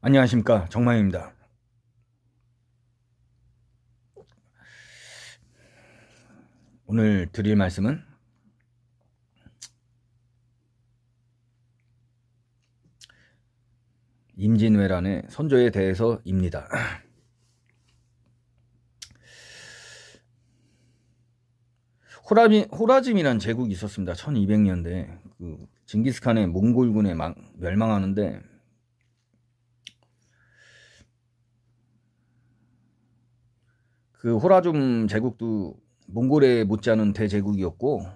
안녕하십니까, 정마입니다. 오늘 드릴 말씀은 임진왜란의 선조에 대해서입니다. 호라짐이란 제국이 있었습니다. 1200년대 징기스칸의 몽골군에 멸망하는데, 그 호라줌 제국도 몽골에 못지않은 대제국이었고,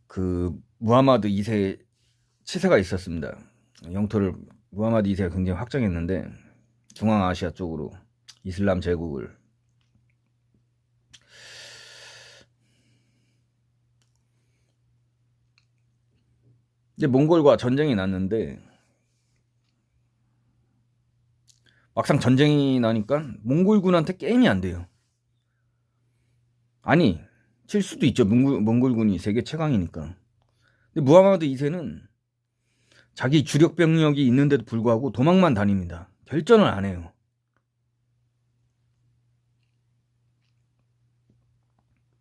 그 무하마드 2세 치세가 있었습니다. 영토를 무하마드 2세가 굉장히 확장했는데, 중앙아시아 쪽으로 이슬람 제국을. 이제 몽골과 전쟁이 났는데, 막상 전쟁이 나니까 몽골군한테 게임이 안 돼요. 아니, 칠 수도 있죠. 몽골군이 세계 최강이니까. 근데 무하마드 2세는 자기 주력 병력이 있는데도 불구하고 도망만 다닙니다. 결전을 안 해요.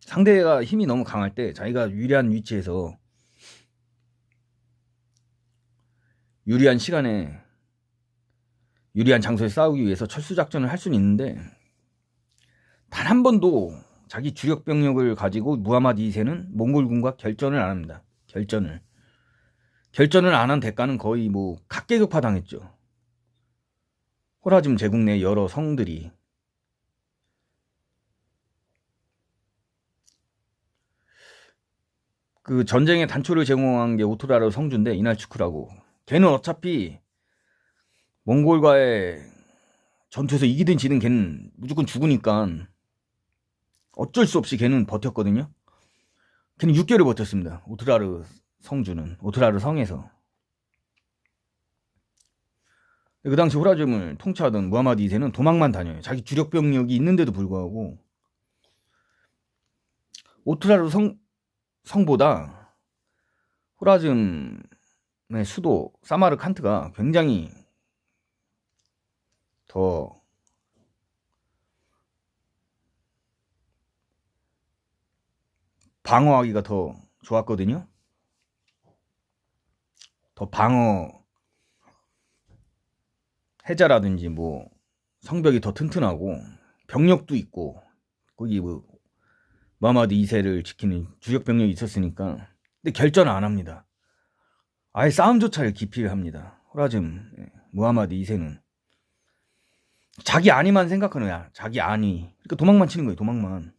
상대가 힘이 너무 강할 때 자기가 유리한 위치에서 유리한 시간에 유리한 장소에 싸우기 위해서 철수작전을 할 수는 있는데, 단 한 번도 자기 주력 병력을 가지고 무하마드 2세는 몽골군과 결전을 안 합니다. 결전을 안 한 대가는 거의 뭐 각계격파 당했죠. 호라즘 제국 내 여러 성들이. 그 전쟁의 단초를 제공한 게 오토라르 성주인데, 이날치쿠라고. 걔는 어차피 몽골과의 전투에서 이기든 지든 걔는 무조건 죽으니까 어쩔 수 없이 걔는 버텼거든요. 걔는 6개월을 버텼습니다. 오토라르 성주는, 오토라르 성에서. 그 당시 호라즘을 통치하던 무하마드 2세는 도망만 다녀요. 자기 주력 병력이 있는데도 불구하고. 오토라르 성보다 호라즘의 수도 사마르칸트가 굉장히 더 방어하기가 더 좋았거든요. 더 방어 해자라든지 뭐 성벽이 더 튼튼하고 병력도 있고, 거기 뭐 무하마드 2세를 지키는 주력 병력이 있었으니까. 근데 결전을 안 합니다. 아예 싸움조차를 기피합니다. 호라즘 무하마드 2세는 자기 안위만 생각하는 거야. 자기 안위. 그러니까 도망만 치는 거예요. 도망만.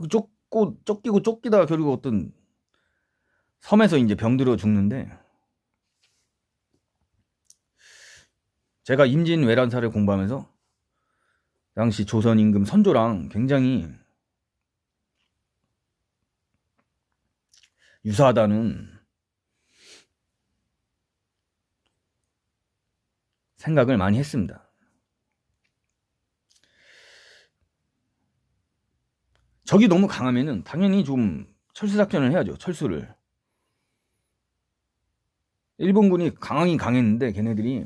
쫓기고 쫓기다가 결국 어떤 섬에서 이제 병들어 죽는데, 제가 임진왜란사를 공부하면서 당시 조선 임금 선조랑 굉장히 유사하다는 생각을 많이 했습니다. 적이 너무 강하면은 당연히 좀 철수작전을 해야죠. 철수를. 일본군이 강하긴 강했는데, 걔네들이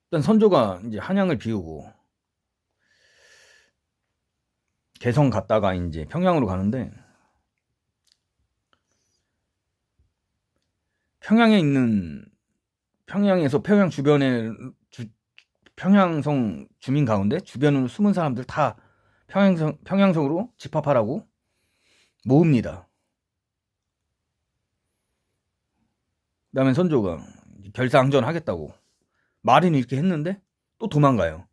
일단 선조가 이제 한양을 비우고 개성 갔다가 이제 평양으로 가는데, 평양에서 평양 주변에 평양성 주민 가운데 주변으로 숨은 사람들 다 평양성으로 집합하라고 모읍니다. 그다음에 선조가 결사항전 하겠다고 말은 이렇게 했는데 또 도망가요.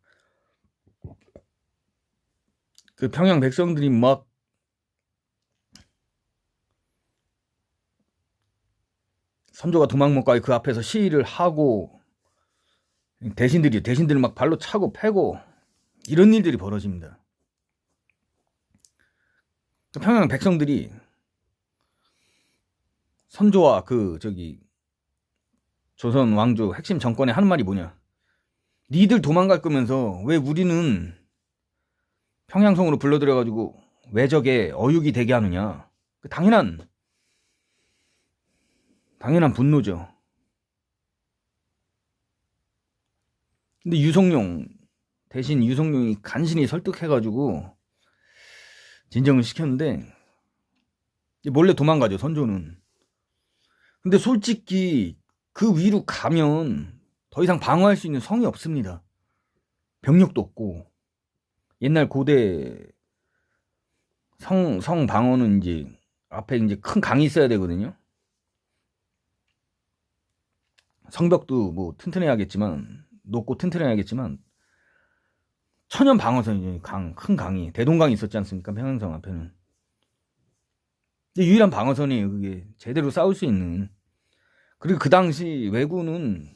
그 평양 백성들이 막 선조가 도망 못 가게 그 앞에서 시위를 하고, 대신들을 막 발로 차고 패고, 이런 일들이 벌어집니다. 평양 백성들이 선조와 조선 왕조 핵심 정권에 하는 말이 뭐냐? 니들 도망갈 거면서 왜 우리는 평양성으로 불러들여가지고 왜적에 어육이 되게 하느냐. 당연한 분노죠. 근데 유성룡 대신 유성룡이 간신히 설득해가지고 진정을 시켰는데 몰래 도망가죠, 선조는. 근데 솔직히 그 위로 가면 더 이상 방어할 수 있는 성이 없습니다. 병력도 없고. 옛날 고대 성 방어는 이제 앞에 이제 큰 강이 있어야 되거든요. 성벽도 뭐 튼튼해야겠지만, 높고 튼튼해야겠지만, 천연 방어선이죠. 큰 강이. 대동강이 있었지 않습니까? 평양성 앞에는. 근데 유일한 방어선이에요. 그게 제대로 싸울 수 있는. 그리고 그 당시 왜군은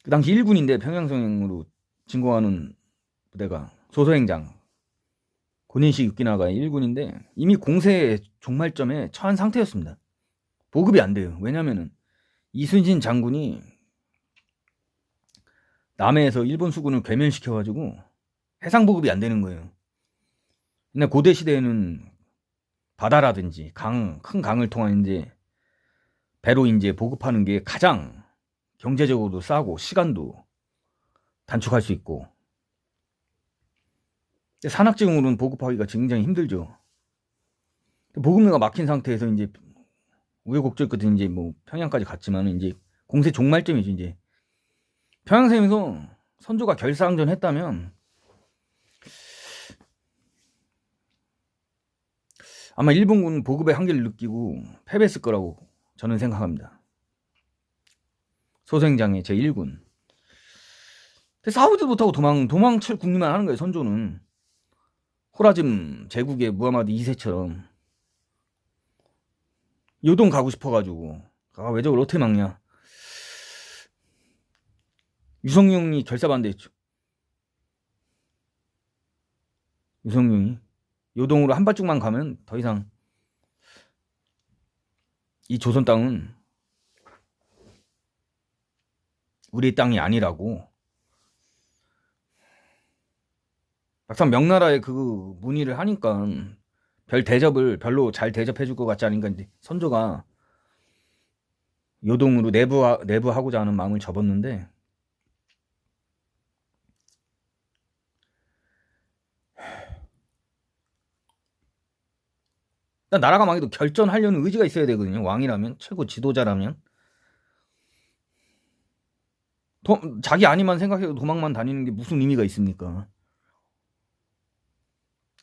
그 당시 1군인데 평양성으로 진공하는 부대가 소서행장 고닌시 육기나가의 1군인데 이미 공세의 종말점에 처한 상태였습니다. 보급이 안 돼요. 왜냐면은 이순신 장군이 남해에서 일본 수군을 괴멸시켜가지고 해상 보급이 안 되는 거예요. 근데 고대 시대에는 바다라든지 큰 강을 통한 이제 배로 이제 보급하는 게 가장 경제적으로도 싸고 시간도 단축할 수 있고. 산악지형으로는 보급하기가 굉장히 힘들죠. 보급로가 막힌 상태에서 이제 우여곡절 끝에 이제 뭐 평양까지 갔지만 이제 공세 종말점이죠. 이제 평양성에서 선조가 결사항전 했다면 아마 일본군 보급의 한계를 느끼고 패배했을 거라고 저는 생각합니다. 소서행장의 제1군. 싸우지도 못하고 도망칠 궁리만 하는 거예요. 선조는 호라즘 제국의 무하마드 2세처럼 요동 가고 싶어가지고 왜적을 어떻게 막냐. 유성룡이 결사반대했죠. 유성룡이 요동으로 한 발짝만 가면 더 이상 이 조선 땅은 우리 땅이 아니라고. 막상 명나라에 그 문의를 하니까 대접을 별로 잘 대접해 줄 것 같지 않으니까 이제 선조가 요동으로 내부하고자 하는 마음을 접었는데 나라가 망해도 결전하려는 의지가 있어야 되거든요. 왕이라면, 최고 지도자라면. 자기 아니만 생각해도 도망만 다니는 게 무슨 의미가 있습니까?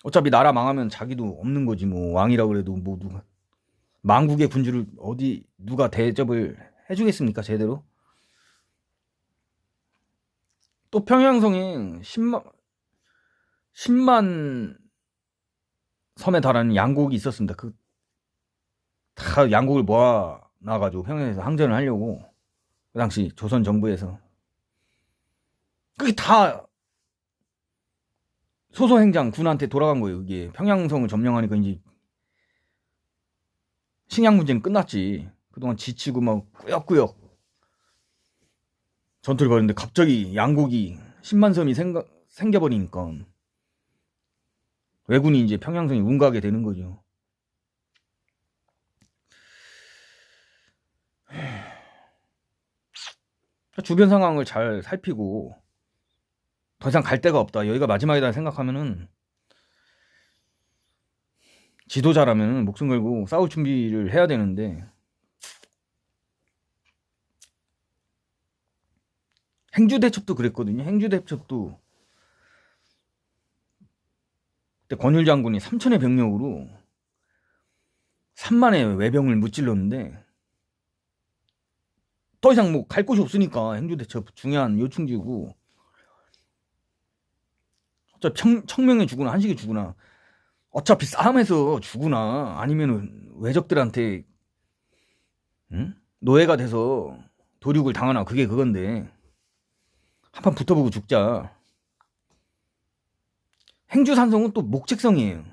어차피 나라 망하면 자기도 없는 거지. 뭐 왕이라고 그래도 뭐 누가 망국의 군주를 누가 대접을 해주겠습니까? 제대로. 또 평양성에 10만 섬에 달하는 양곡이 있었습니다. 다 양곡을 모아놔가지고 평양에서 항전을 하려고 그 당시 조선 정부에서 그게 다 소서행장 군한테 돌아간 거예요. 이게 평양성을 점령하니까 이제 식량 문제는 끝났지. 그동안 지치고 막 꾸역꾸역 전투를 벌였는데 갑자기 양곡이 10만 섬이 생겨버리니까 왜군이 이제 평양성에 운가게 되는 거죠. 주변 상황을 잘 살피고 더 이상 갈 데가 없다. 여기가 마지막이다 생각하면은 지도자라면 목숨 걸고 싸울 준비를 해야 되는데 행주대첩도 그랬거든요. 행주대첩도 그때 권율 장군이 3천의 병력으로 3만의 외병을 무찔렀는데 더 이상 뭐 갈 곳이 없으니까 행주대첩 중요한 요충지고 어차피 청명에 죽으나 한식에 죽으나 어차피 싸움에서 죽으나 아니면은 외적들한테 노예가 돼서 도륙을 당하나 그게 그건데 한판 붙어보고 죽자. 행주산성은 또 목책성이에요.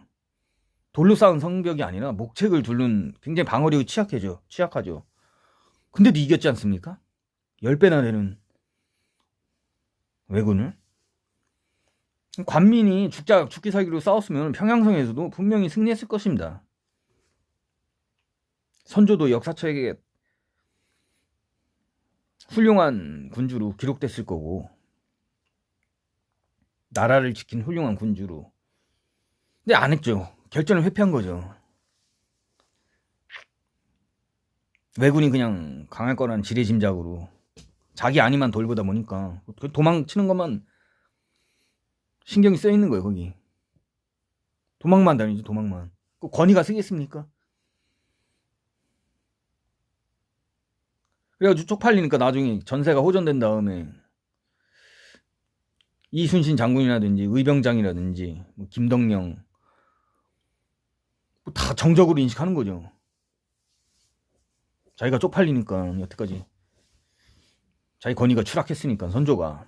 돌로 쌓은 성벽이 아니라 목책을 두른 굉장히 방어력이 취약하죠. 근데도 이겼지 않습니까? 10배나 되는 왜군을. 관민이 죽기 살기로 싸웠으면 평양성에서도 분명히 승리했을 것입니다. 선조도 역사책에 훌륭한 군주로 기록됐을 거고, 나라를 지킨 훌륭한 군주로. 근데 안 했죠. 결전을 회피한 거죠. 왜군이 그냥 강할 거라는 지레짐작으로 자기 안위만 돌보다 보니까 도망치는 것만 신경이 쓰여 있는 거예요. 거기 도망만 다니죠. 도망만. 그 권위가 쓰겠습니까? 그래가지고 쪽팔리니까 나중에 전세가 호전된 다음에 이순신 장군이라든지 의병장이라든지 뭐 김덕령 뭐 다 정적으로 인식하는 거죠. 자기가 쪽팔리니까 여태까지 자기 권위가 추락했으니까 선조가.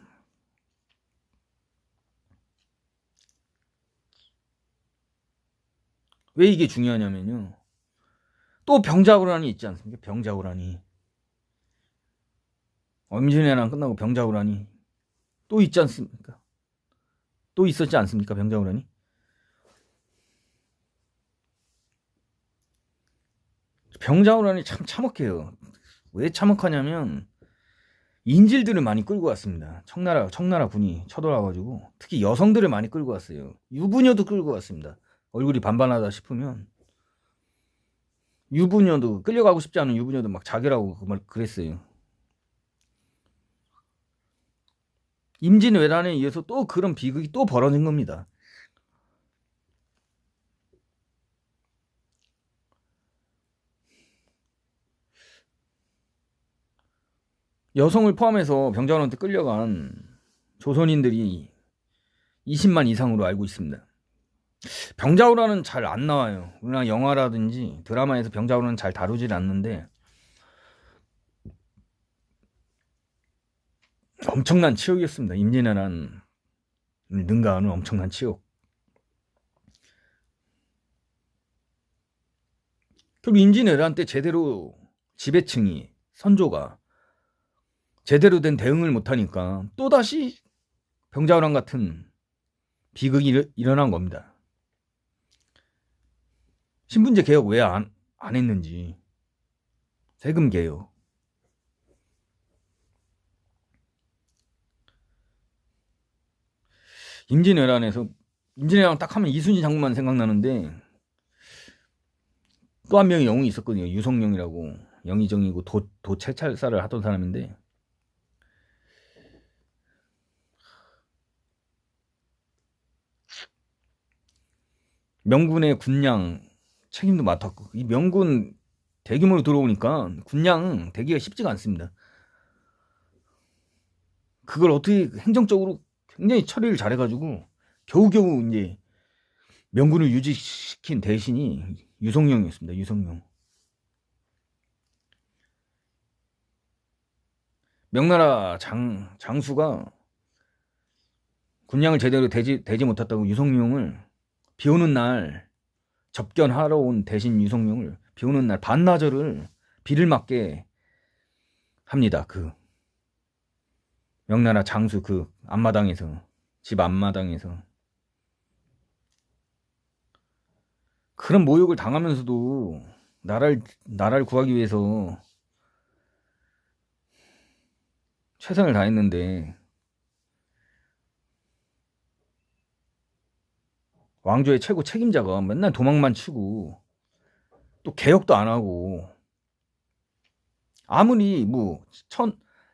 왜 이게 중요하냐면요. 또 병자호란이 있지 않습니까? 병자호란이. 임진왜란 끝나고 병자호란이 또 있지 않습니까? 또 있었지 않습니까? 병자호란이. 병자호란이 참 참혹해요. 왜 참혹하냐면 인질들을 많이 끌고 왔습니다. 청나라 군이 쳐들어와가지고 특히 여성들을 많이 끌고 왔어요. 유부녀도 끌고 왔습니다. 얼굴이 반반하다 싶으면 유부녀도, 끌려가고 싶지 않은 유부녀도 막 자결하고 그랬어요. 임진왜란에 의해서 또 그런 비극이 또 벌어진 겁니다. 여성을 포함해서 병자호란한테 끌려간 조선인들이 20만 이상으로 알고 있습니다. 병자호란은 잘 안 나와요. 우리나라 영화라든지 드라마에서 병자호란은 잘 다루질 않는데 엄청난 치욕이었습니다. 임진왜란을 능가하는 엄청난 치욕. 결국 임진왜란 때 제대로 지배층이, 선조가 제대로 된 대응을 못하니까 또다시 병자호란 같은 비극이 일어난 겁니다. 신분제 개혁 왜 안 했는지. 세금 개혁. 임진왜란 딱 하면 이순신 장군만 생각나는데 또 한 명의 영웅이 있었거든요. 유성룡이라고. 영의정이고 도채찰사를 하던 사람인데 명군의 군량 책임도 맡았고, 이 명군 대규모로 들어오니까 군량 대기가 쉽지가 않습니다. 그걸 어떻게 행정적으로 굉장히 처리를 잘해가지고 겨우겨우 이제 명군을 유지시킨 대신이 유성룡이었습니다. 유성룡. 명나라 장수가 군량을 제대로 대지 못했다고 유성룡을 비 오는 날 접견하러 온 대신 유성룡을 비 오는 날 반나절을 비를 맞게 합니다. 그 명나라 장수 그 앞마당에서, 집 앞마당에서 그런 모욕을 당하면서도 나라를 구하기 위해서 최선을 다했는데 왕조의 최고 책임자가 맨날 도망만 치고 또 개혁도 안 하고, 아무리 뭐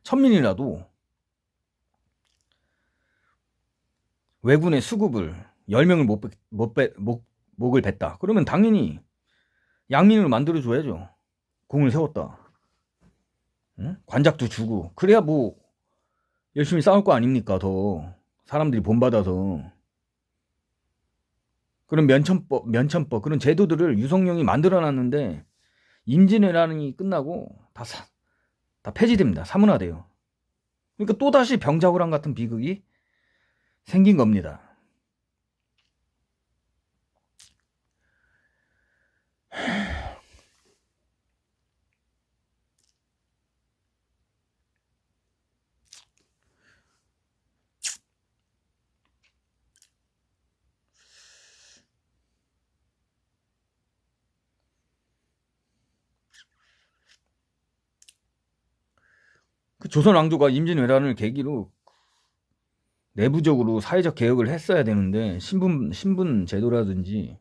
천민이라도 왜군의 수급을 10명을 목을 뱉다 그러면 당연히 양민으로 만들어줘야죠. 공을 세웠다. 응? 관작도 주고 그래야 뭐 열심히 싸울 거 아닙니까? 더 사람들이 본받아서. 그런 면천법 그런 제도들을 유성룡이 만들어놨는데 임진왜란이 끝나고 다 폐지됩니다. 사문화돼요. 그러니까 또다시 병자호란 같은 비극이 생긴 겁니다. 조선 왕조가 임진왜란을 계기로 내부적으로 사회적 개혁을 했어야 되는데 신분 제도라든지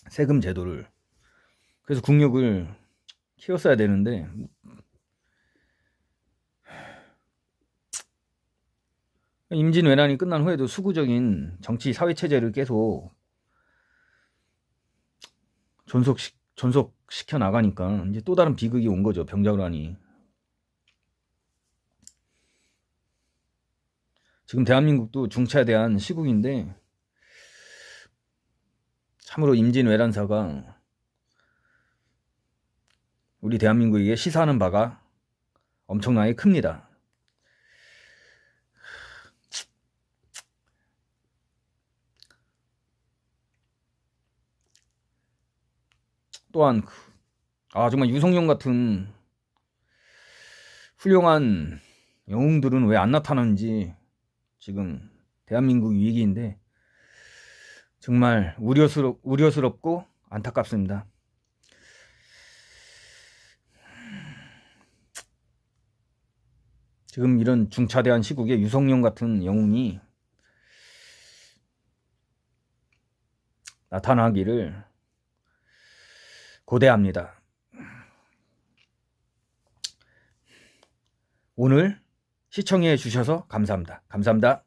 세금 제도를, 그래서 국력을 키웠어야 되는데 임진왜란이 끝난 후에도 수구적인 정치 사회 체제를 계속 존속시켜 나가니까 이제 또 다른 비극이 온 거죠. 병자호란이. 지금 대한민국도 중차대한 시국인데 참으로 임진왜란사가 우리 대한민국에게 시사하는 바가 엄청나게 큽니다. 또한 정말 유성룡 같은 훌륭한 영웅들은 왜 안 나타나는지 지금 대한민국 위기인데 정말 우려스럽고 안타깝습니다. 지금 이런 중차대한 시국에 유성룡 같은 영웅이 나타나기를 고대합니다. 오늘 시청해 주셔서 감사합니다. 감사합니다.